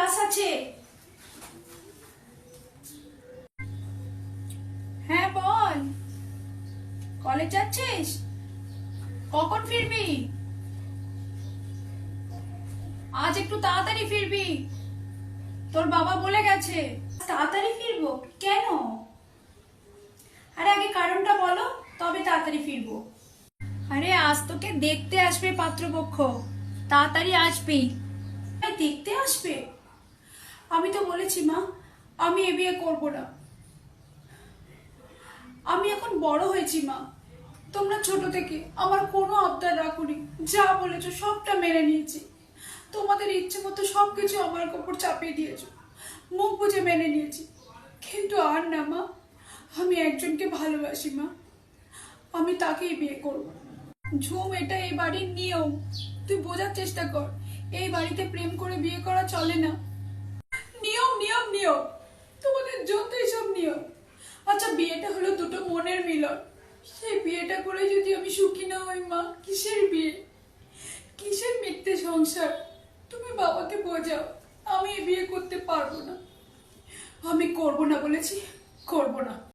Class আছে। হ্যাঁ বল, college যাচ্ছিস? কখন ফিরবি? আজ একটু তাড়াতাড়ি ফিরবি, তোর বাবা বলে গেছে। তাড়াতাড়ি ফিরবো কেন? আরে আগে কারণটা বলো, তবে তাড়াতাড়ি ফিরবো। আরে আজ তোকে দেখতে আসবে পাত্রপক্ষ, তাড়াতাড়ি আসবি। দেখতে আসবে? আমি তো বলেছি মা, আমি এ বিয়ে করবো না। আমি এখন বড় হয়েছি মা, তোমরা ছোট থেকে আমার কোনো আবদার রাখোনি, যা বলেছো সবটা মেনে নিয়েছি। তোমাদের ইচ্ছে মতো সবকিছু আমার উপর চাপিয়ে দিয়েছো, মুখ বুঝে মেনে নিয়েছি। কিন্তু আর না মা, আমি একজনকে ভালোবাসি মা, আমি তাকেই বিয়ে করব। ঝুম, এটা এই বাড়ির নিয়ম, তুই বোঝার চেষ্টা কর। এই বাড়িতে প্রেম করে বিয়ে করা চলে না। নিয়ম নিয়ম নিয়ম, তোমাদের যতই সব নিয়ম। আচ্ছা, বিয়েটা হলো দুটো মনের মিলন, সেই বিয়েটা করে যদি আমি সুখী না হই মা, কিসের বিয়ে, কিসের মিথ্যে সংসার? তুমি বাবাকে বোঝাও, আমি বিয়ে করতে পারবো না। আমি করবো না বলেছি, করবো না।